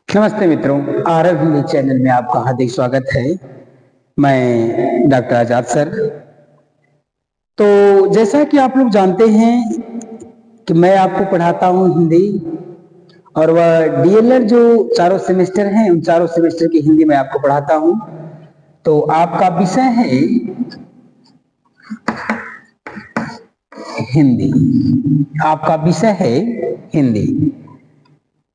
नमस्ते मित्रों, आरव हिंदी चैनल में आपका हार्दिक स्वागत है। मैं डॉक्टर आजाद सर। तो जैसा कि आप लोग जानते हैं कि मैं आपको पढ़ाता हूं हिंदी, और वह डीएलएड जो चारों सेमेस्टर हैं उन चारों सेमेस्टर की हिंदी मैं आपको पढ़ाता हूं। तो आपका विषय है हिंदी, आपका विषय है हिंदी।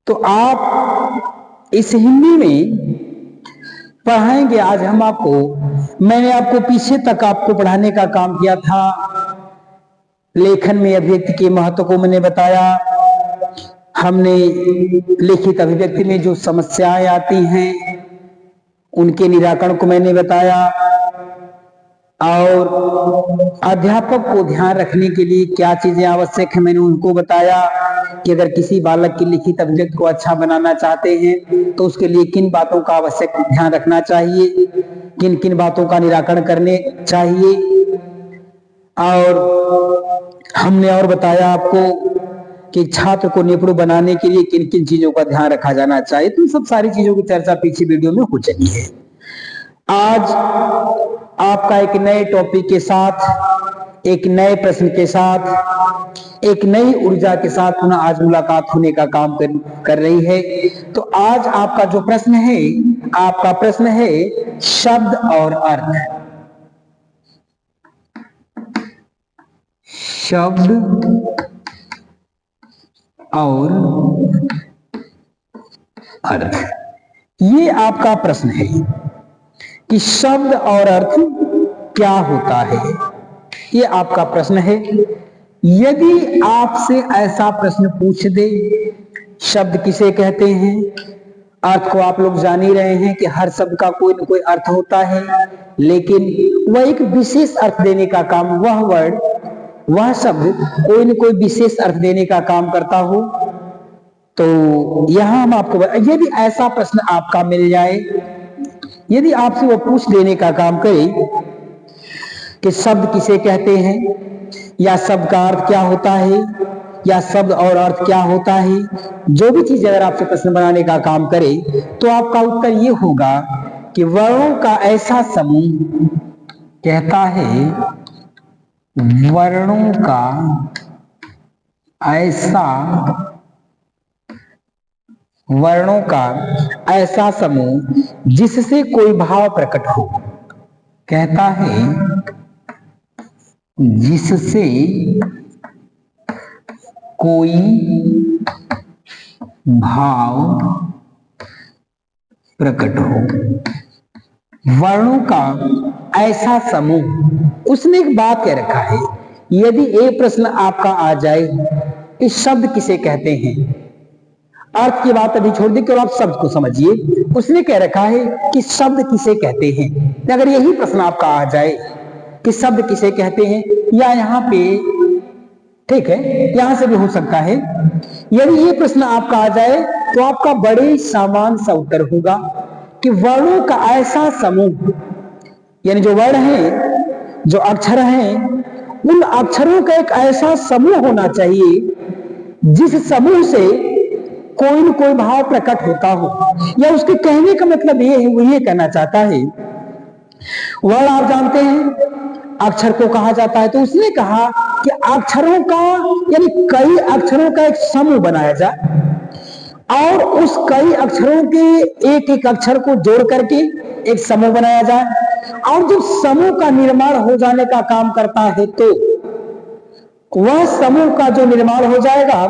तो आप इस हिंदी में पढ़ाएंगे। आज हम मैंने आपको पीछे तक आपको पढ़ाने का काम किया था। लेखन में अभिव्यक्ति के महत्व को मैंने बताया। हमने लिखित अभिव्यक्ति में जो समस्याएं आती हैं उनके निराकरण को मैंने बताया, और अध्यापक को ध्यान रखने के लिए क्या चीजें आवश्यक है मैंने उनको बताया कि अगर किसी बालक की लिखित अभिव्यक्ति को अच्छा बनाना चाहते हैं तो उसके लिए किन बातों का आवश्यक ध्यान रखना चाहिए, किन किन बातों का निराकरण करने चाहिए। और हमने और बताया आपको कि छात्र को निपुण बनाने के लिए किन किन चीजों का ध्यान रखा जाना चाहिए। तो सब सारी चीजों की चर्चा पीछे वीडियो में हो चुकी है। आज आपका एक नए टॉपिक के साथ, एक नए प्रश्न के साथ, एक नई ऊर्जा के साथ पुनः आज मुलाकात होने का काम कर रही है। तो आज आपका जो प्रश्न है, आपका प्रश्न है शब्द और अर्थ। शब्द और अर्थ, ये आपका प्रश्न है कि शब्द और अर्थ क्या होता है। ये आपका प्रश्न है। यदि आपसे ऐसा प्रश्न पूछ दे, शब्द किसे कहते हैं, अर्थ को आप लोग जान ही रहे हैं कि हर शब्द का कोई न कोई अर्थ होता है, लेकिन वह एक विशेष अर्थ देने का काम, वह शब्द कोई न कोई विशेष अर्थ देने का काम करता हो। तो यहां हम आपको, यदि ऐसा प्रश्न आपका मिल जाए, यदि आपसे वो पूछ देने का काम करे कि शब्द किसे कहते हैं, या शब्द का अर्थ क्या होता है, या शब्द और अर्थ क्या होता है, जो भी चीज अगर आपसे प्रश्न बनाने का काम करे तो आपका उत्तर ये होगा कि वर्णों का ऐसा समूह कहता है, वर्णों का ऐसा समूह जिससे कोई भाव प्रकट हो, कहता है जिससे कोई भाव प्रकट हो। वर्णों का ऐसा समूह, उसने एक बात कह रखा है। यदि एक प्रश्न आपका आ जाए कि शब्द किसे कहते हैं, अर्थ की बात अभी छोड़ दी, केवल आप शब्द को समझिए। उसने कह रखा है कि शब्द किसे कहते हैं। अगर यही प्रश्न आपका आ जाए कि शब्द किसे कहते हैं, या यहाँ पे ठीक है, यहां से भी हो सकता है, यदि ये प्रश्न आपका आ जाए तो आपका बड़े सामान्य सा उत्तर होगा कि वर्णों का ऐसा समूह, यानी जो वर्ण है, जो अक्षर हैं, उन अक्षरों का एक ऐसा समूह होना चाहिए जिस समूह से कोई न कोई भाव प्रकट होता हो। या उसके कहने का मतलब ये है, वो ये कहना चाहता है, वर्ण आप जानते हैं अक्षर को कहा जाता है। तो उसने कहा कि अक्षरों का, यानी कई अक्षरों का एक समूह बनाया जाए, और उस कई अक्षरों के एक एक अक्षर को जोड़ करके एक समूह बनाया जाए, और जब समूह का निर्माण हो जाने का काम करता है तो वह समूह का जो निर्माण हो जाएगा,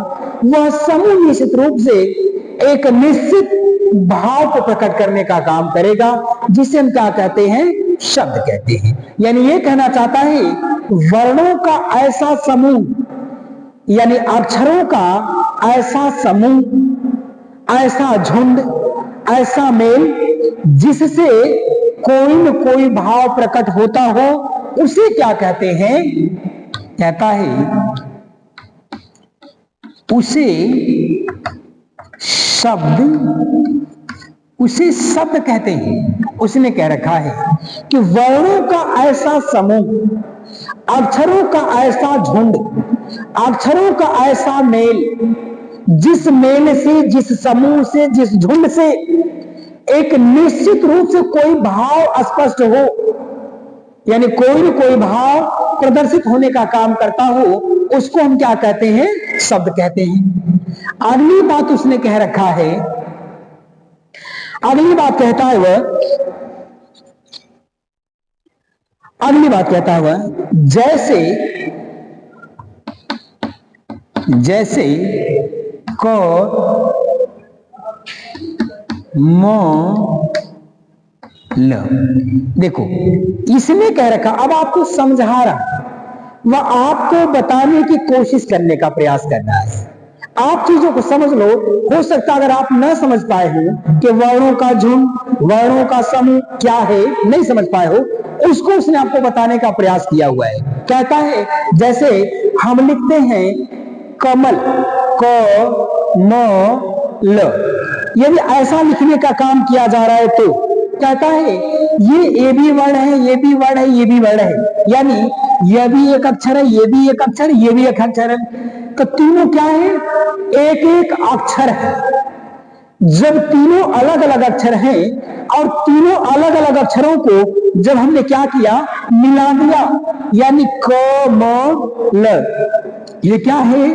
वह समूह निश्चित रूप से एक निश्चित भाव को प्रकट करने का काम करेगा, जिसे हम क्या कहते हैं, शब्द कहते हैं। यानी ये कहना चाहता है वर्णों का ऐसा समूह, यानी अक्षरों का ऐसा समूह, ऐसा झुंड, ऐसा मेल जिससे कोई न कोई भाव प्रकट होता हो, उसे क्या कहते हैं, कहता है उसे शब्द कहते हैं। उसने कह रखा है कि वर्णों का ऐसा समूह, अक्षरों का ऐसा झुंड, अक्षरों का ऐसा मेल जिस मेल से, जिस समूह से, जिस झुंड से एक निश्चित रूप से कोई भाव स्पष्ट हो, यानी कोई न कोई भाव प्रदर्शित होने का काम करता हो, उसको हम क्या कहते हैं? शब्द कहते हैं। अगली बात उसने कह रखा है, अगली बात कहता है वह, अगली बात कहता है वह, जैसे क म ल। देखो इसने कह रखा, अब आपको समझा रहा, वह आपको बताने की कोशिश करने का प्रयास कर रहा है। आप चीजों को समझ लो। हो सकता अगर आप न समझ पाए हो कि वर्णों का झुंड, वर्णों का समूह क्या है, नहीं समझ पाए हो, उसको उसने आपको बताने का प्रयास किया हुआ है। कहता है जैसे हम लिखते हैं कमल, क म ल, यदि ऐसा लिखने का काम किया जा रहा है तो कहता है ये भी वर्ण है, ये भी वर्ण है, ये भी वर्ण है, यानी यह भी एक अक्षर है, ये भी एक अक्षर, ये भी एक अक्षर है। तो तीनों क्या है? एक एक अक्षर है। जब तीनों अलग अलग अक्षर हैं और तीनों अलग अलग अक्षरों को जब हमने क्या किया? मिला दिया, यानी क म ल। ये क्या है?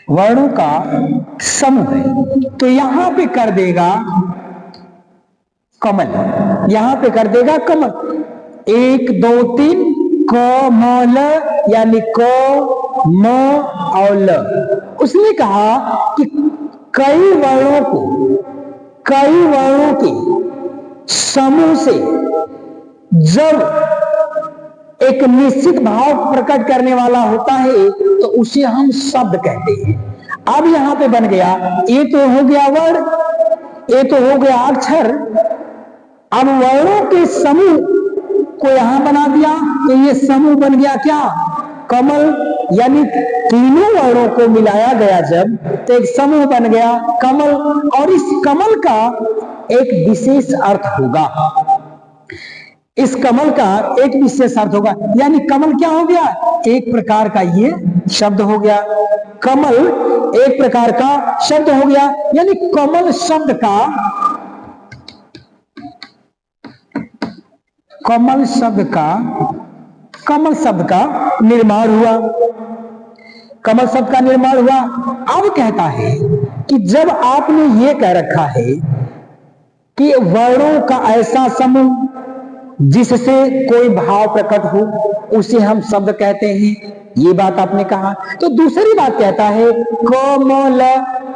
वर्णों का समूह है। तो यहां पे कर देगा कमल, यहां पे कर देगा कमल। 1 2 3 क म ल, यानी क म और ल। उसने कहा कि कई वर्णों के समूह से जब एक निश्चित भाव प्रकट करने वाला होता है तो उसे हम शब्द कहते हैं। अब यहां पे बन गया, ये तो हो गया वर्ण, ये तो हो गया अक्षर। अब वर्णों के समूह को यहां बना दिया तो ये समूह बन गया क्या? कमल, यानी तीनों वर्णों को मिलाया गया जब तो एक समूह बन गया कमल। और इस कमल का एक विशेष अर्थ होगा, इस कमल का एक विशेष अर्थ होगा, यानी कमल क्या हो गया? एक प्रकार का ये शब्द हो गया। कमल एक प्रकार का शब्द हो गया, यानी कमल शब्द का निर्माण हुआ। कमल शब्द का निर्माण हुआ। अब कहता है कि जब आपने ये कह रखा है कि वर्णों का ऐसा समूह जिससे कोई भाव प्रकट हो उसे हम शब्द कहते हैं, ये बात आपने कहा। तो दूसरी बात कहता है क म ल,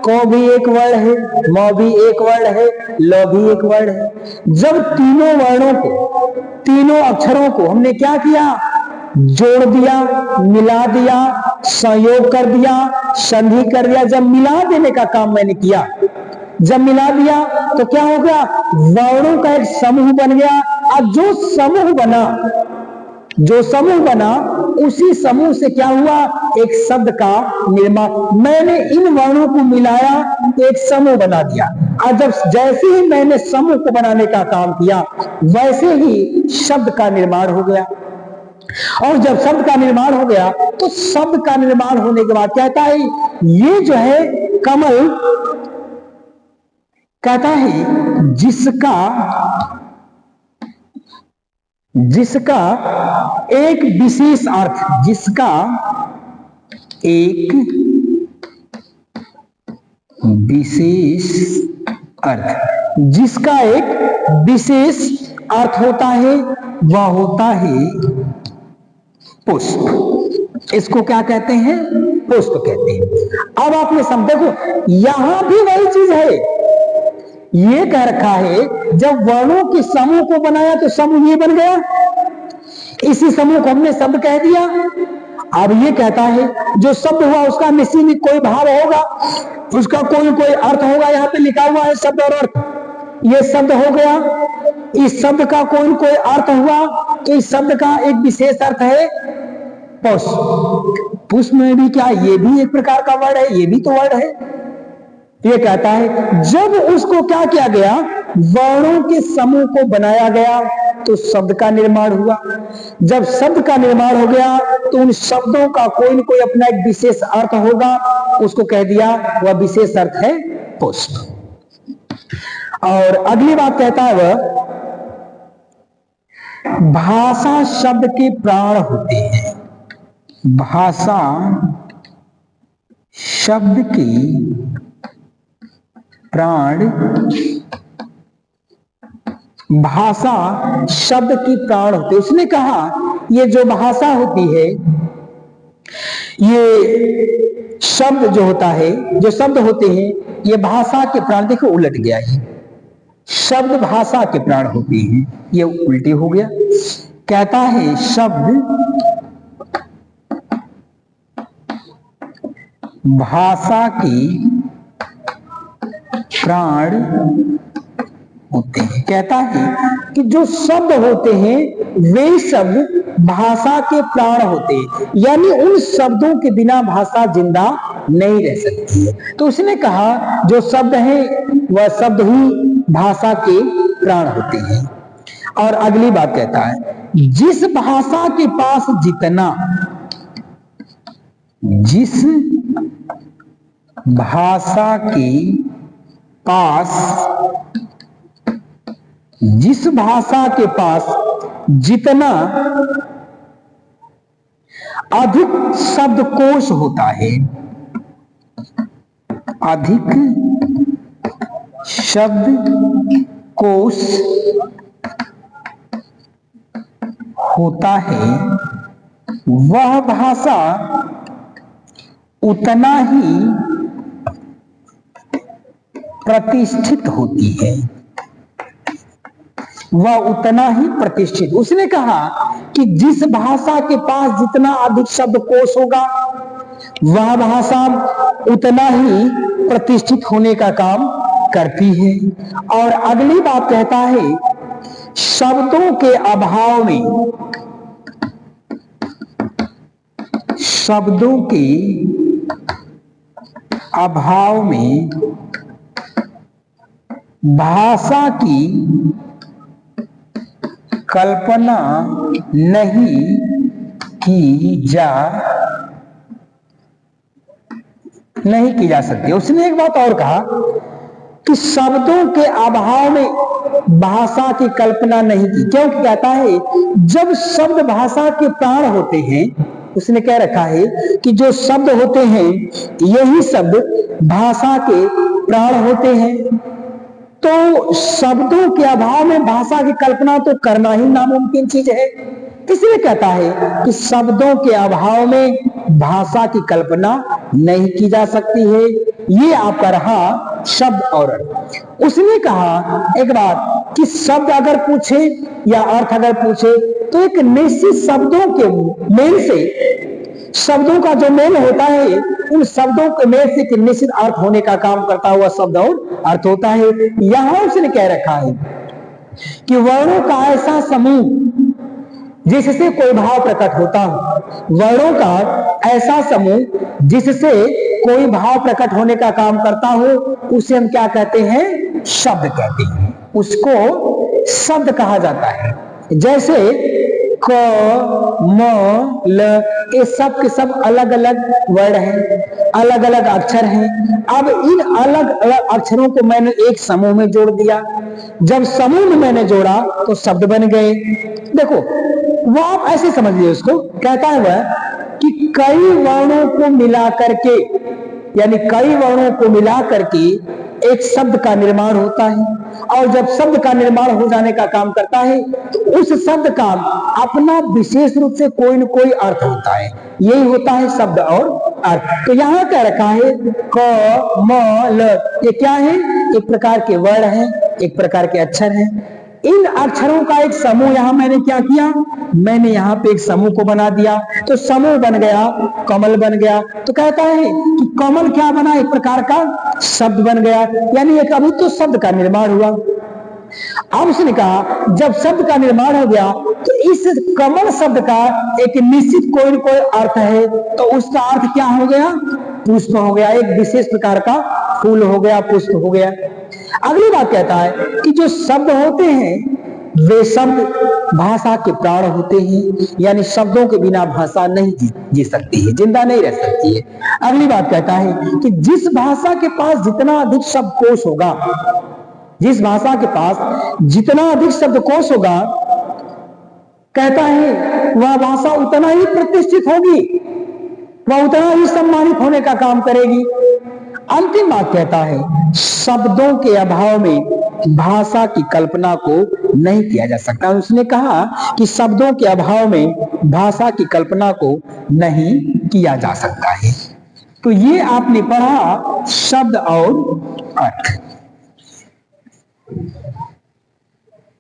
क भी एक वर्ण है, म भी एक वर्ण है, ल भी एक वर्ण है। जब तीनों वर्णों को, तीनों अक्षरों को हमने क्या किया? जोड़ दिया, मिला दिया, संयोग कर दिया, संधि कर दिया। जब मिला देने का काम मैंने किया, जब मिला दिया तो क्या हो गया? वर्णों का एक समूह बन गया। और जो समूह बना उसी समूह से क्या हुआ? एक शब्द का निर्माण। मैंने इन वर्णों को मिलाया तो एक समूह बना दिया। और जब जैसे ही मैंने समूह को बनाने का काम किया वैसे ही शब्द का निर्माण हो गया। और जब शब्द का निर्माण हो गया तो शब्द का निर्माण होने के बाद कहता है ये जो है कमल, कहता है जिसका एक विशेष अर्थ, जिसका एक विशेष अर्थ, जिसका एक विशेष अर्थ होता है वह होता है पुष्प। इसको क्या कहते हैं? पुष्प कहते हैं। अब आपने समझ, देखो यहां भी वही चीज है। ये कह रखा है जब वर्णों के समूह को बनाया तो समूह ये बन गया, इसी समूह को हमने शब्द कह दिया। अब ये कहता है जो शब्द हुआ उसका निश्चित ही कोई भाव होगा, उसका कोई अर्थ होगा। यहाँ पे लिखा हुआ है शब्द और अर्थ, ये शब्द हो गया, इस शब्द का कोई अर्थ हुआ तो इस शब्द का एक विशेष अर्थ है पुष्प। पुष्प में भी क्या? ये भी एक प्रकार का वर्ण है, ये भी तो वर्ण है। ये कहता है जब उसको क्या किया गया? वर्णों के समूह को बनाया गया तो शब्द का निर्माण हुआ। जब शब्द का निर्माण हो गया तो उन शब्दों का कोई न कोई अपना एक विशेष अर्थ होगा, उसको कह दिया वह विशेष अर्थ है पुष्प। और अगली बात कहता है वह, भाषा शब्द के प्राण होते हैं। भाषा शब्द के प्राण, भाषा शब्द की प्राण होते। उसने कहा ये जो भाषा होती है, ये शब्द जो होता है, जो शब्द होते हैं, ये भाषा के प्राण। देखो उलट गया है, शब्द भाषा के प्राण होते हैं, ये उल्टी हो गया। कहता है शब्द भाषा के प्राण होते हैं। कहता है कि जो शब्द होते हैं वे शब्द भाषा के प्राण होते हैं, यानी उन शब्दों के बिना भाषा जिंदा नहीं रह सकती है। तो उसने कहा जो शब्द है वह शब्द ही भाषा के प्राण होते हैं। और अगली बात कहता है, जिस भाषा के पास जितना, जिस भाषा के पास, जिस भाषा के पास जितना अधिक शब्दकोश होता है, अधिक शब्दकोश होता है, वह भाषा उतना ही प्रतिष्ठित होती है। वह उतना ही प्रतिष्ठित। उसने कहा कि जिस भाषा के पास जितना अधिक शब्दकोश होगा वह भाषा उतना ही प्रतिष्ठित होने का काम करती है। और अगली बात कहता है, शब्दों के अभाव में, शब्दों के अभाव में भाषा की कल्पना नहीं की जा सकती। उसने एक बात और कहा कि शब्दों के अभाव में भाषा की कल्पना नहीं की। क्योंकि कहता है जब शब्द भाषा के प्राण होते हैं, उसने कह रखा है कि जो शब्द होते हैं यही शब्द भाषा के प्राण होते हैं, तो शब्दों के अभाव में भाषा की कल्पना तो करना ही नामुमकिन चीज है। इसलिए कहता है कि शब्दों के अभाव में भाषा की कल्पना नहीं की जा सकती है। ये आपका रहा शब्द और अर्थ। उसने कहा एक बात कि शब्द अगर पूछे या अर्थ अगर पूछे तो एक निश्चित शब्दों के मेल से, शब्दों का जो मेल होता है उन शब्दों के मेल से एक निश्चित अर्थ होने का काम करता हुआ शब्द और अर्थ होता है। यहां उसने कह रखा है कि वर्णों का ऐसा समूह जिससे कोई भाव प्रकट होता हो, वर्णों का ऐसा समूह जिससे कोई भाव प्रकट होने का काम करता हो, उसे हम क्या कहते हैं? शब्द कहते हैं। उसको शब्द कहा जाता है। जैसे क, म, ल, ये सब के सब अलग अलग वर्ड हैं, अलग अलग अक्षर हैं। अब इन अलग अलग अक्षरों को मैंने एक समूह में जोड़ दिया। जब समूह में मैंने जोड़ा तो शब्द बन गए। देखो वो आप ऐसे समझिए उसको। कहता है वह कि कई वर्णों को मिला करके, यानी कई वर्णों को मिला करके एक शब्द का निर्माण होता है, और जब शब्द का निर्माण हो जाने का काम करता है तो उस शब्द का अपना विशेष रूप से कोई न कोई अर्थ होता है। यही होता है शब्द और अर्थ। तो यहां कह रखा है क, म, ल, ये क्या है? एक प्रकार के वर्ड हैं, एक प्रकार के अक्षर हैं। इन अक्षरों का एक समूह यहां मैंने क्या किया? मैंने यहां पे एक समूह को बना दिया, तो समूह बन गया, कमल बन गया। तो कहता है कि कमल क्या बना? एक प्रकार का शब्द बन गया, यानी एक अभी तो शब्द का निर्माण हुआ। अब उसने कहा जब शब्द का निर्माण हो गया तो इस कमल शब्द का एक निश्चित कोई न कोई अर्थ है, तो उसका अर्थ क्या हो गया? पुष्प हो गया। एक विशेष प्रकार का फूल हो गया, पुष्प हो गया। अगली बात कहता है कि जो शब्द होते हैं वे शब्द भाषा के प्राण होते हैं, यानी शब्दों के बिना भाषा नहीं जी सकती है, जिंदा नहीं रह सकती है। अगली बात कहता है कि जिस भाषा के पास जितना अधिक शब्दकोश होगा, जिस भाषा के पास जितना अधिक शब्दकोश होगा, कहता है वह भाषा उतना ही प्रतिष्ठित होगी, वह उतना ही सम्मानित होने का काम करेगी। अंतिम बात कहता है शब्दों के अभाव में भाषा की कल्पना को नहीं किया जा सकता। उसने कहा कि शब्दों के अभाव में भाषा की कल्पना को नहीं किया जा सकता है। तो ये आपने पढ़ा शब्द और अर्थ।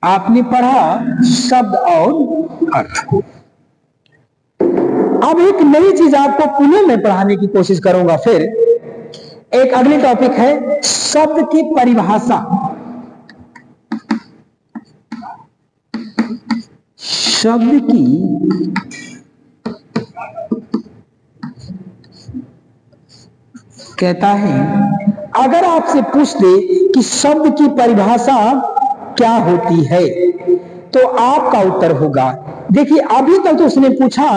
आपने पढ़ा शब्द और अर्थ। अब एक नई चीज आपको पुनः मैं पढ़ाने की कोशिश करूंगा। फिर एक अगली टॉपिक है शब्द की परिभाषा। शब्द की कहता है अगर आपसे पूछ दे कि शब्द की परिभाषा क्या होती है तो आपका उत्तर होगा, देखिए अभी तक तो उसने पूछा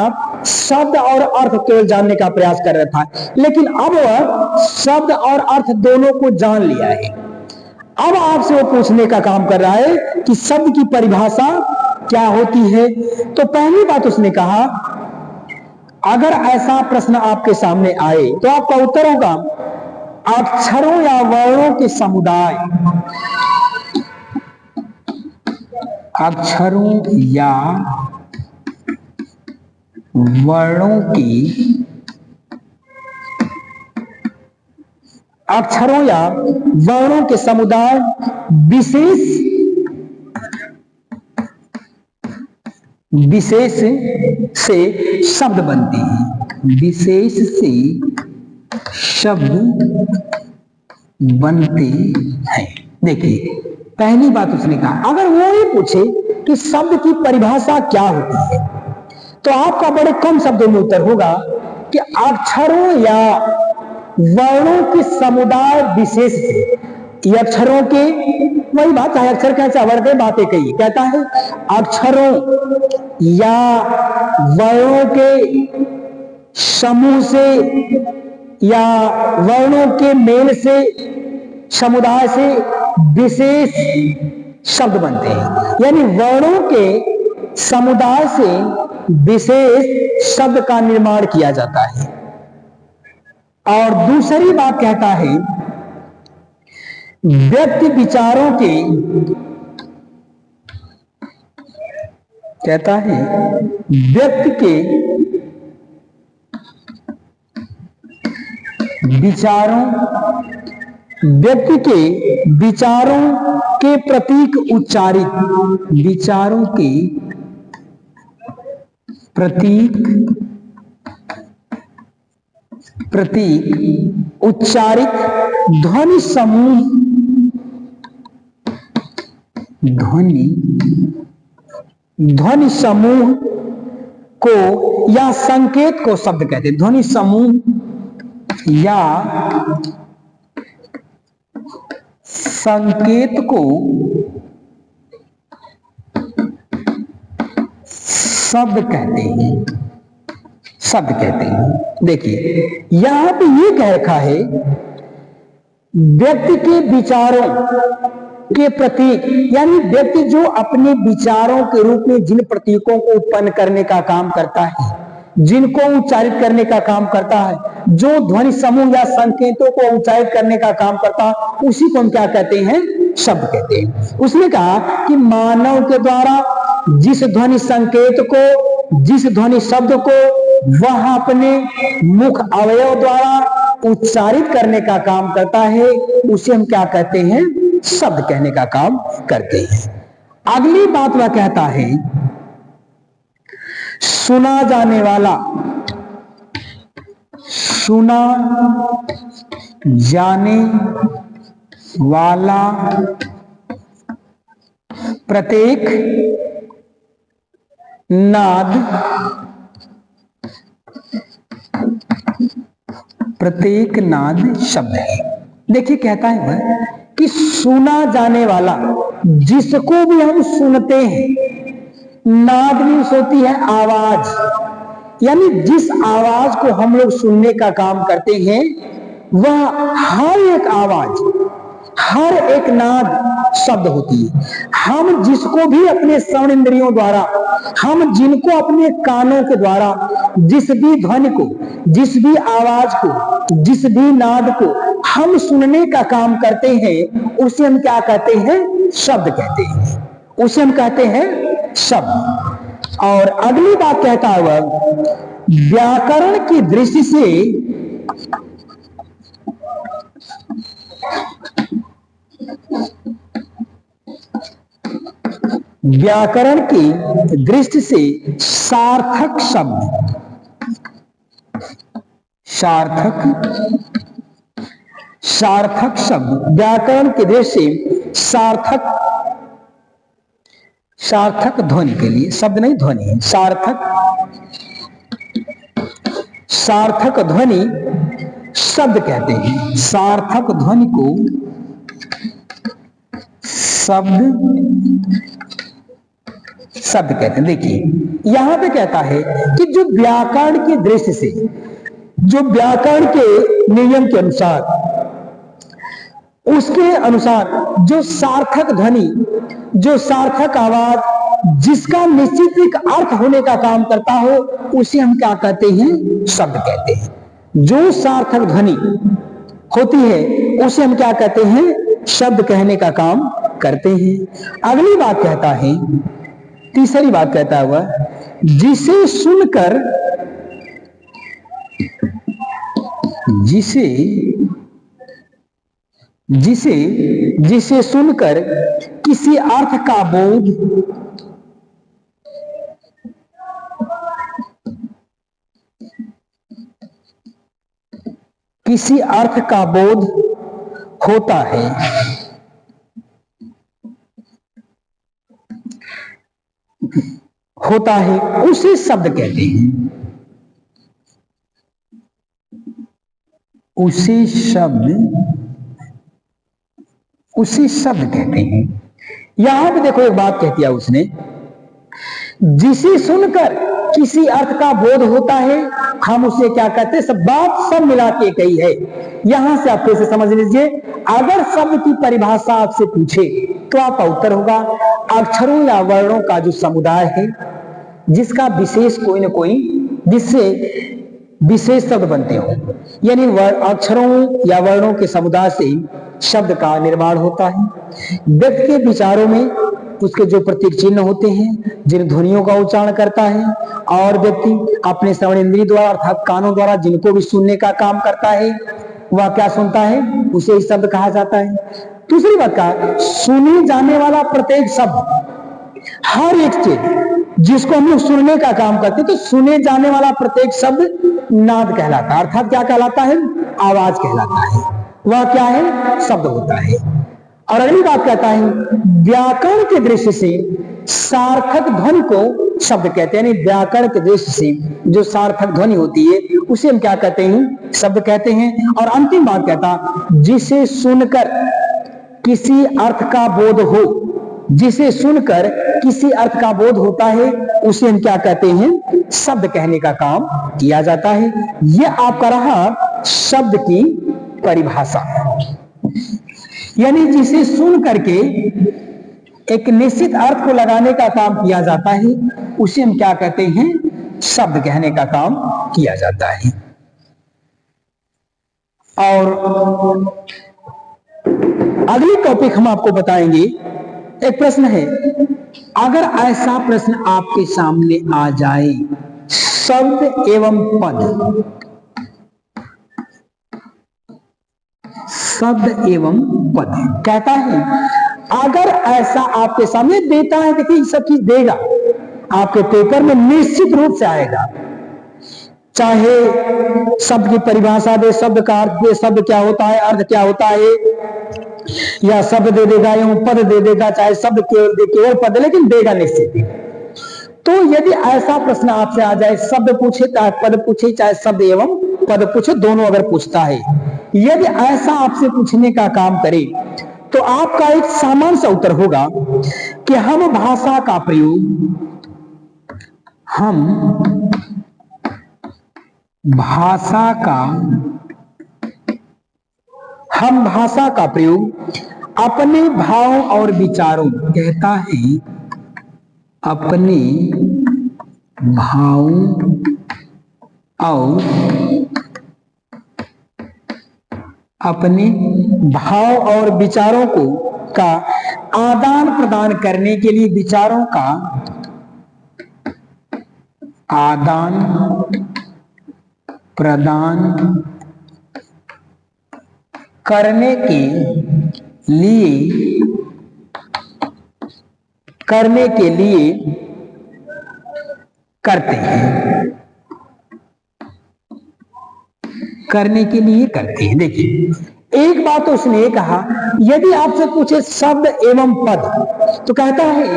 शब्द और अर्थ केवल जानने का प्रयास कर रहा था, लेकिन अब वह शब्द और अर्थ दोनों को जान लिया है। अब आपसे वो पूछने का काम कर रहा है कि शब्द की परिभाषा क्या होती है। तो पहली बात उसने कहा अगर ऐसा प्रश्न आपके सामने आए तो आपका उत्तर होगा अक्षरों या वर्णों के समुदाय, अक्षरों या वर्णों की, अक्षरों या वर्णों के समुदाय विशेष से शब्द बनते हैं, विशेष से शब्द बनते हैं। देखिए पहली बात उसने कहा अगर वो ही पूछे कि शब्द की परिभाषा क्या होती है तो आपका बड़े कम शब्दों में उत्तर होगा कि अक्षरों या वर्णों के समुदाय विशेष से। ये अक्षरों के, वही बात है, अक्षर कैसा वर्ग बातें कही, कहता है अक्षरों या वर्णों के समूह से या वर्णों के मेल से, समुदाय से विशेष शब्द बनते हैं, यानी वर्णों के समुदाय से विशेष शब्द का निर्माण किया जाता है। और दूसरी बात कहता है व्यक्ति विचारों के, कहता है व्यक्ति के विचारों, व्यक्ति के विचारों के प्रतीक उच्चारित, विचारों के प्रतीक उच्चारित ध्वनि समूह, ध्वनि समूह को या संकेत को शब्द कहते हैं। ध्वनि समूह या संकेत को शब्द कहते हैं, शब्द कहते हैं। देखिए यहां पे ये कह रखा है व्यक्ति के विचारों के प्रतीक, यानी व्यक्ति जो अपने विचारों के रूप में जिन प्रतीकों को उत्पन्न करने का काम करता है, जिनको उच्चारित करने का काम करता है, जो ध्वनि समूह या संकेतों को उच्चारित करने का काम करता है, उसी को हम क्या कहते हैं, शब्द कहते हैं। उसने कहा कि मानव के द्वारा जिस ध्वनि संकेत को, जिस ध्वनि शब्द को वह अपने मुख अवयव द्वारा उच्चारित करने का काम करता है, उसे हम क्या कहते हैं, शब्द कहने का काम करते हैं। अगली बात वह कहता है सुना जाने वाला, सुना जाने वाला प्रत्येक नाद, प्रत्येक नाद शब्द है। देखिए कहता है वह कि सुना जाने वाला, जिसको भी हम सुनते हैं, नाद मीन्स होती है आवाज, यानी जिस आवाज को हम लोग सुनने का काम करते हैं, वह हर एक आवाज, हर एक नाद शब्द होती है। हम जिसको भी अपने श्रवण इंद्रियों द्वारा, हम जिनको अपने कानों के द्वारा जिस भी ध्वनि को, जिस भी आवाज को, जिस भी नाद को हम सुनने का काम करते हैं, उसे हम क्या कहते हैं? शब्द कहते हैं, उसे हम कहते हैं शब्द। और अगली बात कहता हुआ, व्याकरण की दृष्टि से व्याकरण की दृष्टि से सार्थक शब्द, सार्थक शब्द व्याकरण की दृष्टि से सार्थक ध्वनि के लिए, शब्द नहीं ध्वनि है, सार्थक ध्वनि शब्द कहते हैं। सार्थक ध्वनि को शब्द कहते हैं। देखिए यहां पे कहता है कि जो व्याकरण की दृष्टि से, जो व्याकरण के नियम के अनुसार, उसके अनुसार जो सार्थक ध्वनि, जो सार्थक आवाज, जिसका निश्चित एक अर्थ होने का काम करता हो, उसे हम क्या कहते हैं? शब्द कहते हैं। जो सार्थक ध्वनि होती है उसे हम क्या कहते हैं? शब्द कहने का काम करते हैं। अगली बात कहता है, तीसरी बात कहता हुआ, जिसे सुनकर, जिसे सुनकर किसी अर्थ का बोध, किसी अर्थ का बोध होता है, उसे शब्द कहते हैं। उसे शब्द कहते हैं। यहां पे देखो एक बात कहती है उसने, जिसे सुनकर किसी अर्थ का बोध होता है, हम उसे क्या कहते हैं? सब बात सब मिला के कही है। यहां से आप कैसे समझ लीजिए, अगर शब्द की परिभाषा आपसे पूछे तो आपका उत्तर होगा अक्षरों या वर्णों का जो समुदाय है, जिसका विशेष कोई न कोई, जिससे विशेष शब्द बनते हो, यानी अक्षरों या वर्णों के समुदाय से शब्द का निर्माण होता है। व्यक्ति के विचारों में उसके जो प्रतीक चिन्ह होते हैं, जिन ध्वनियों का उच्चारण करता है, और व्यक्ति अपने श्रवण इंद्रिय द्वारा अर्थात कानों द्वारा जिनको भी सुनने का काम करता है, वह क्या सुनता है? उसे ही शब्द कहा जाता है। दूसरी बात का, सुने जाने वाला प्रत्येक शब्द, हर एक चीज जिसको हम लोग सुनने का काम करते हैं, तो सुने जाने वाला प्रत्येक शब्द नाद कहलाता है, अर्थात क्या कहलाता है? आवाज कहलाता है। वह क्या है? शब्द होता है। और अगली बात कहता है, व्याकरण की दृष्टि से सार्थक ध्वनि को शब्द कहते हैं। यानी व्याकरण की दृष्टि से जो सार्थक ध्वनि होती है उसे हम क्या कहते हैं? शब्द कहते हैं। और अंतिम बात कहता, जिसे सुनकर किसी अर्थ का बोध हो, जिसे सुनकर किसी अर्थ का बोध होता है, उसे हम क्या कहते हैं? शब्द कहने का काम किया जाता है। यह आपका रहा शब्द की परिभाषा, यानी जिसे सुन करके एक निश्चित अर्थ को लगाने का काम किया जाता है, उसे हम क्या कहते हैं? शब्द कहने का काम किया जाता है। और अगली टॉपिक हम आपको बताएंगे, एक प्रश्न है, अगर ऐसा प्रश्न आपके सामने आ जाए, शब्द एवं पद, शब्द एवं पद कहता है, अगर ऐसा आपके सामने देता है, देखिए सब चीज देगा आपके पेपर में, निश्चित रूप से आएगा, चाहे शब्द की परिभाषा दे, शब्द का अर्थ दे, शब्द क्या होता है, अर्थ क्या होता है, या शब्द दे देगा एवं पद दे देगा, चाहे शब्द केवल पद, लेकिन देगा निश्चित। तो यदि ऐसा प्रश्न आपसे आ जाए, शब्द पूछे चाहे पद पूछे, चाहे शब्द एवं पद पूछे, दोनों अगर पूछता है, यदि ऐसा आपसे पूछने का काम करे, तो आपका एक सामान्य सा उत्तर होगा कि हम भाषा का प्रयोग अपने भाव और विचारों, कहता है अपने भावों और विचारों को का आदान प्रदान करने के लिए, विचारों का आदान प्रदान करने के लिए करते हैं। देखिए, एक बात तो उसने ये कहा, यदि आपसे पूछे शब्द एवं पद, तो कहता है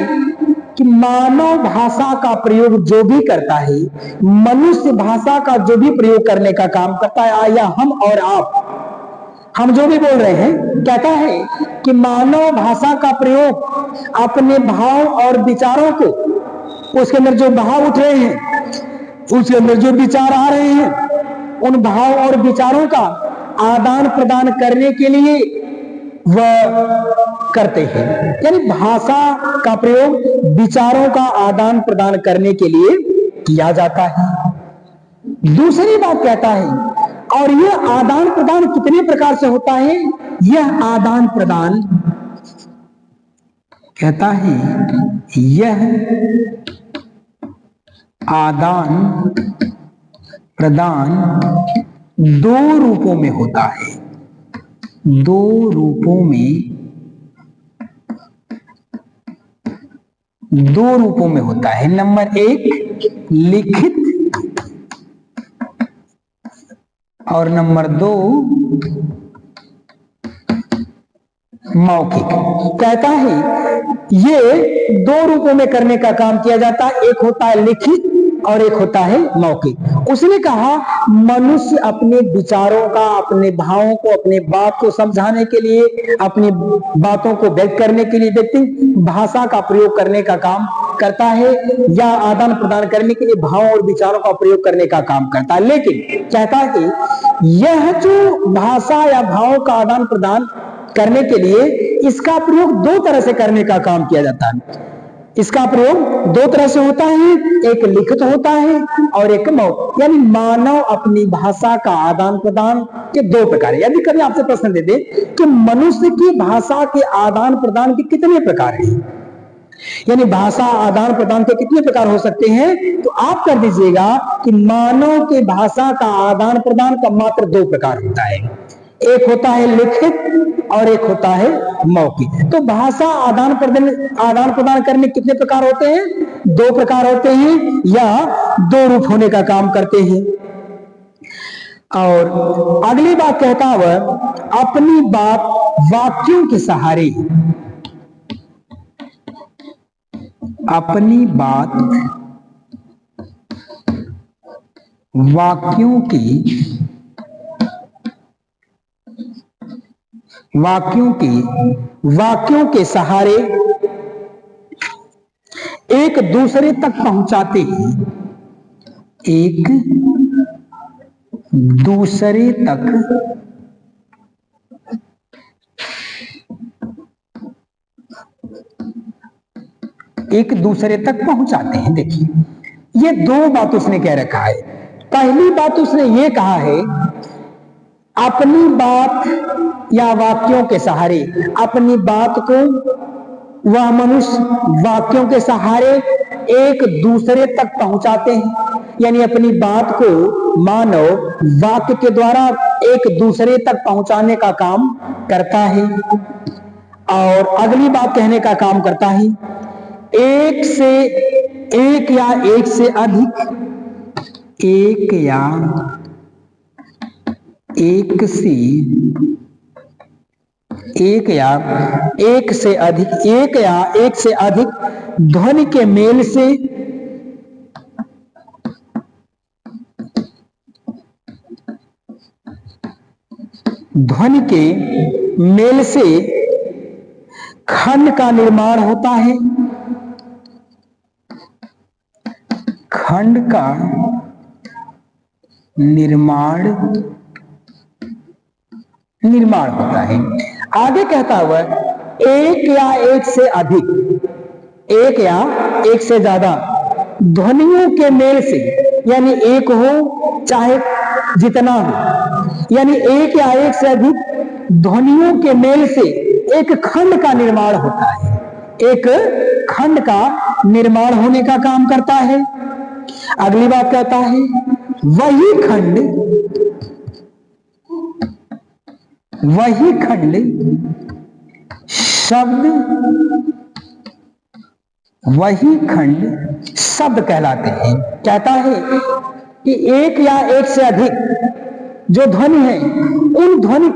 कि मानव भाषा का प्रयोग जो भी करता है, मनुष्य भाषा का जो भी प्रयोग करने का काम करता है, या हम और आप, हम जो भी बोल रहे हैं, कहता है कि मानव भाषा का प्रयोग अपने भाव और विचारों को, उसके अंदर जो भाव उठ रहे हैं, उसके अंदर जो विचार आ रहे हैं, उन भाव और विचारों का आदान प्रदान करने के लिए वह करते हैं। यानी भाषा का प्रयोग विचारों का आदान प्रदान करने के लिए किया जाता है। दूसरी बात कहता है, और यह आदान प्रदान कितने प्रकार से होता है? यह आदान प्रदान, कहता है यह आदान प्रदान दो रूपों में होता है। दो रूपों में होता है। नंबर एक लिखित और नंबर दो मौखिक। कहता है ये दो रूपों में करने का काम किया जाता है, एक होता है लिखित और एक होता है मौखिक। उसने कहा मनुष्य अपने विचारों का, अपने भावों को, अपने बात को समझाने के लिए, अपनी बातों को व्यक्त करने के लिए व्यक्ति भाषा का प्रयोग करने का काम करता है, या आदान प्रदान करने के लिए भाव और विचारों का प्रयोग करने का काम करता है। लेकिन कहता है यह जो भाषा या भाव का आदान प्रदान करने के लिए, इसका प्रयोग दो तरह से करने का काम किया जाता है। इसका प्रयोग दो तरह से होता है, एक लिखित होता है और एक मौखिक। यानी मानव अपनी भाषा का आदान प्रदान के दो प्रकार है। यदि कभी आपसे प्रश्न दे दे कि मनुष्य की भाषा के आदान प्रदान के कितने प्रकार हैं, यानी भाषा आदान प्रदान के कितने प्रकार हो सकते हैं, तो आप कर दीजिएगा कि मानव के भाषा का आदान प्रदान का मात्र दो प्रकार होता है, एक होता है लिखित और एक होता है मौखिक। तो भाषा आदान प्रदान करने कितने प्रकार होते हैं? दो प्रकार होते हैं, या दो रूप होने का काम करते हैं। और अगली बात कहता है अपनी बात वाक्यों के सहारे, अपनी बात वाक्यों के सहारे एक दूसरे तक पहुंचाते हैं, एक दूसरे तक पहुंचाते हैं। देखिए, ये दो बात उसने कह रखा है। पहली बात उसने ये कहा है अपनी बात या वाक्यों के सहारे, अपनी बात को वह मनुष्य वाक्यों के सहारे एक दूसरे तक पहुंचाते हैं, यानी अपनी बात को मानव वाक्य के द्वारा एक दूसरे तक पहुंचाने का काम करता है। और अगली बात कहने का काम करता है एक या एक से अधिक, एक या एक से अधिक ध्वनि के मेल से खंड का निर्माण होता है, खंड का निर्माण होता है। आगे कहता हुआ एक या एक से अधिक, एक या एक से ज्यादा ध्वनियों के मेल से, यानी एक हो चाहे जितना हो, यानी एक या एक से अधिक ध्वनियों के मेल से एक खंड का निर्माण होता है, एक खंड का निर्माण होने का काम करता है। अगली बात कहता है वही खंड शब्द कहलाते हैं। कहता है कि एक या एक से अधिक जो ध्वनि है उन ध्वनि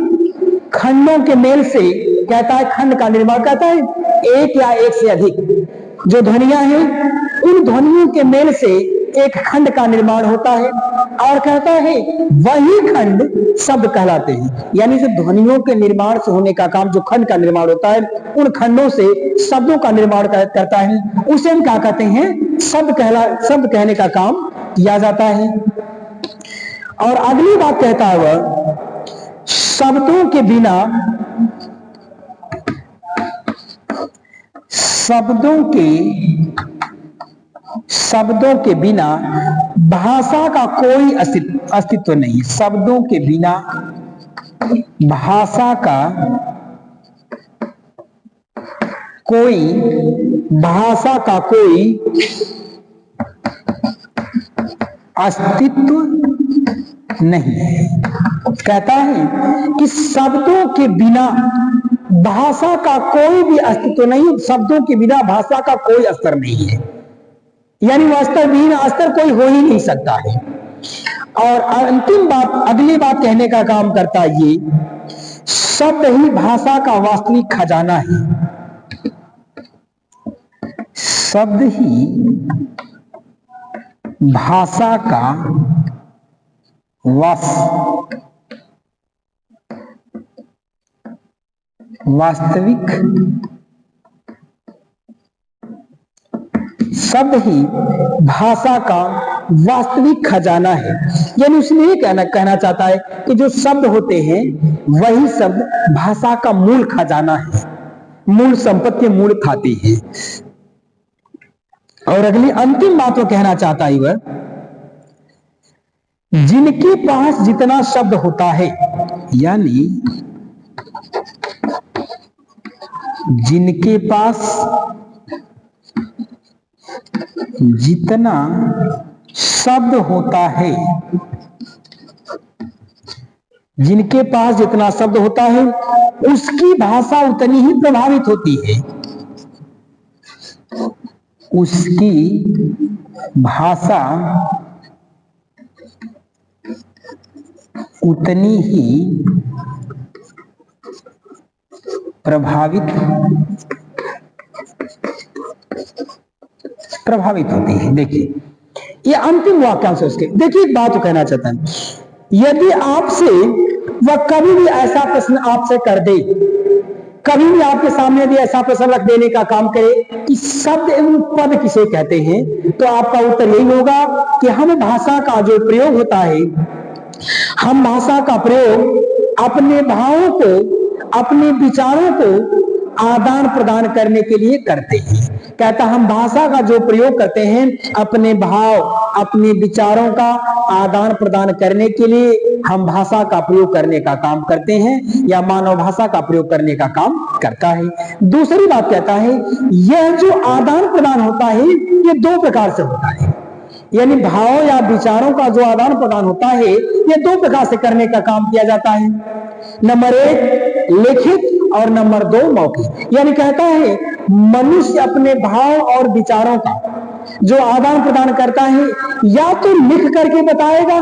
खंडों के मेल से, कहता है खंड का निर्माण, कहता है एक या एक से अधिक जो ध्वनियां हैं उन ध्वनियों के मेल से एक खंड का निर्माण होता है। और कहता है वही खंड शब्द कहलाते हैं, यानी जो ध्वनियों के निर्माण से होने का काम, जो खंड का निर्माण होता है उन खंडों से शब्दों का निर्माण करता है, उसे हम क्या कहते हैं, शब्द कहने का काम किया जाता है। और अगली बात कहता है शब्दों के बिना भाषा का कोई अस्तित्व नहीं है। शब्दों के बिना भाषा का कोई अस्तित्व नहीं है। कहता है कि शब्दों के बिना भाषा का कोई भी अस्तित्व नहीं, शब्दों के बिना भाषा का कोई अस्तर नहीं है, यानी वास्तव विहीन अस्तर कोई हो ही नहीं सकता है। और अंतिम बात, अगली बात कहने का काम करता है ये, शब्द ही भाषा का वास्तविक खजाना है। शब्द ही भाषा का वास्तविक, शब्द ही भाषा का वास्तविक खजाना है। यानी उसने ये कहना चाहता है कि जो शब्द होते हैं वही शब्द भाषा का मूल खजाना है, मूल संपत्ति, मूल खाती है। और अगली अंतिम बात वो कहना चाहता है वह, जिनके पास जितना शब्द होता है, यानी जिनके पास जितना शब्द होता है, जिनके पास जितना शब्द होता है उसकी भाषा उतनी ही प्रभावित होती है, उसकी भाषा उतनी ही प्रभावित होती है। देखिए ये अंतिम वाक्यांश है उसके। देखिए एक बात वो कहना चाहता है, यदि आपसे वह कभी भी ऐसा प्रश्न आपसे कर दे, कभी भी आपके सामने भी ऐसा प्रश्न रख देने का काम करे कि शब्द एवं पद किसे कहते हैं, तो आपका उत्तर यही होगा कि हम भाषा का जो प्रयोग होता है, हम भाषा का प्रयोग अपने भावों को, अपने विचारों को आदान प्रदान करने के लिए करते हैं। कहता हम भाषा का जो प्रयोग करते हैं अपने भाव, अपने विचारों का आदान प्रदान करने के लिए हम भाषा का प्रयोग करने का काम करते हैं, या मानव भाषा का प्रयोग करने का काम करता है। दूसरी बात कहता है यह जो आदान प्रदान होता है ये दो प्रकार से होता है, यानी भाव या विचारों का जो आदान प्रदान होता है ये दो प्रकार से करने का काम किया जाता है। नंबर 1 लिखित और नंबर 2 मौखिक। यानी कहता है मनुष्य अपने भाव और विचारों का जो आदान प्रदान करता है या तो लिख करके बताएगा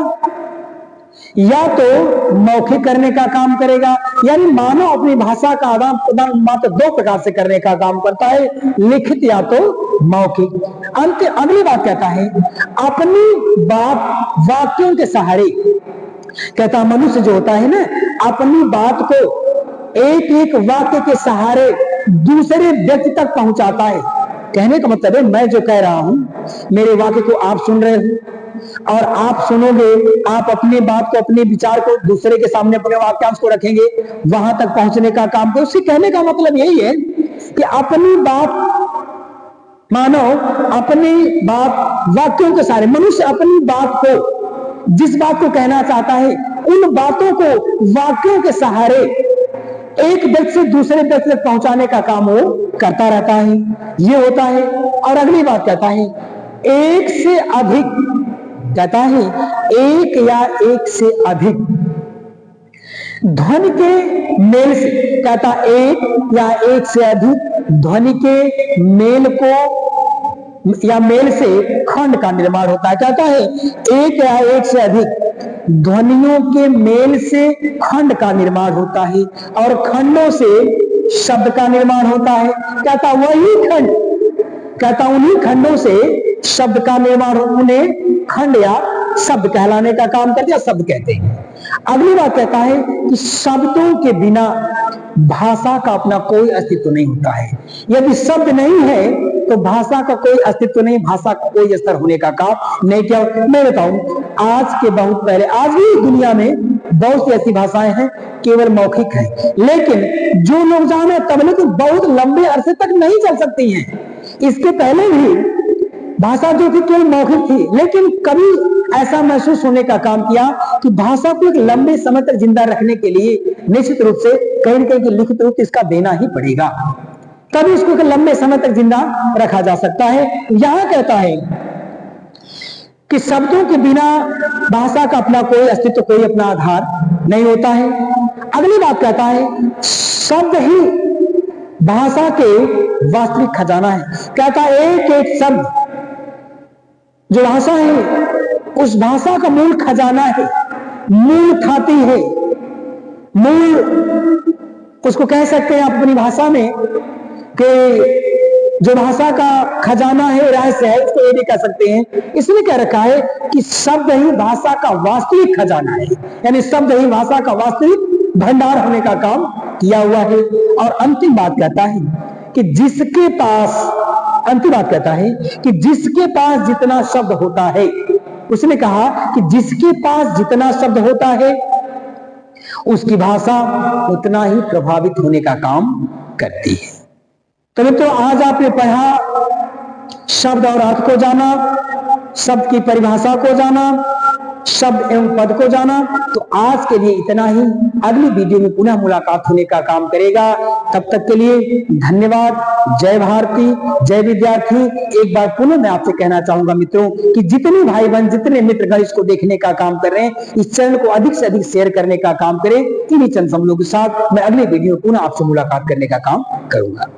या तो मौखिक करने का काम करेगा। यानी मानव अपनी भाषा का आदान प्रदान मात्र 2 प्रकार से करने का काम करता है, लिखित या तो मौखिक। अगली बात कहता है अपनी बात वाक्यों के सहारे, कहता मनुष्य जो होता है ना, अपनी बात को एक एक वाक्य के सहारे दूसरे व्यक्ति तक पहुंचाता है। कहने का मतलब है मैं जो कह रहा हूं, मेरे वाक्य को आप सुन रहे हो और आप सुनोगे, आप अपने बात को, अपने विचार को दूसरे के सामने अपने वाक्यांश को रखेंगे, वहां तक पहुंचने का काम करो। उससे कहने का मतलब यही है कि अपनी बात मानो, अपनी बात वाक्यों के सारे, मनुष्य अपनी बात को, जिस बात को कहना चाहता है, उन बातों को वाक्यों के सहारे एक व्यक्ति से दूसरे व्यक्ति तक पहुंचाने का काम वो करता रहता है। ये होता है। और अगली बात कहता है एक से अधिक, कहता है एक या एक से अधिक ध्वनि के मेल से, कहता एक या एक से अधिक ध्वनि के मेल को या मेल से खंड का निर्माण होता है। कहता है एक या एक से अधिक ध्वनियों के मेल से खंड का निर्माण होता है और खंडों से शब्द का निर्माण होता है। कहता वही खंड, कहता उन्हीं खंडों से शब्द का निर्माण, उन्हें खंड या शब्द कहलाने का काम करते हैं, शब्द कहते हैं। अगली बात कहता है कि शब्दों के बिना भाषा का अपना कोई अस्तित्व नहीं होता है। यदि शब्द नहीं है तो भाषा का कोई अस्तित्व नहीं, भाषा का कोई स्तर होने का काम नहीं। क्या मैं बताऊं, आज के बहुत पहले, आज भी दुनिया में बहुत सी ऐसी भाषाएं हैं केवल मौखिक है, लेकिन जो लोग जाने तब, लेकिन बहुत लंबे अरसे तक नहीं चल सकती हैं। इसके पहले भी भाषा जो थी केवल मौखिक थी, लेकिन कभी ऐसा महसूस होने का काम किया कि भाषा को एक लंबे समय तक जिंदा रखने के लिए निश्चित रूप से कहीं न कहीं लिखित रूप इसका देना ही पड़ेगा, तभी इसको एक लंबे समय तक जिंदा रखा जा सकता है। यहां कहता है कि शब्दों के बिना भाषा का अपना कोई अस्तित्व, कोई अपना आधार नहीं होता है। अगली बात कहता है शब्द ही भाषा के वास्तविक खजाना है। कहता है एक एक शब्द जो भाषा है उस भाषा का मूल खजाना है, मूल खाती है, मूल उसको कह सकते हैं आप अपनी भाषा में कि जो भाषा का खजाना है, रहस्य है, इसको ये भी कह सकते हैं। इसलिए कह रखा है कि शब्द ही भाषा का वास्तविक खजाना है, यानी शब्द ही भाषा का वास्तविक भंडार होने का काम किया हुआ है। और अंतिम बात कहता है कि जिसके पास, अंतिम बात कहता है कि जिसके पास जितना शब्द होता है, उसने कहा कि जिसके पास जितना शब्द होता है उसकी भाषा उतना ही प्रभावित होने का काम करती है। तो मित्रों, आज आपने पढ़ा शब्द और अर्थ को जाना, शब्द की परिभाषा को जाना, शब्द एवं पद को जाना। तो आज के लिए इतना ही, अगली वीडियो में पुनः मुलाकात होने का काम करेगा। तब तक के लिए धन्यवाद। जय भारती, जय विद्यार्थी। एक बार पुनः मैं आपसे कहना चाहूंगा मित्रों कि जितने भाई बहन, जितने मित्रगण इसको देखने का काम कर रहे हैं, इस चैनल को अधिक से अधिक शेयर करने का काम करें। इन्हीं चंद शब्दों के साथ मैं अगले वीडियो में पुनः आपसे मुलाकात करने का काम करूंगा।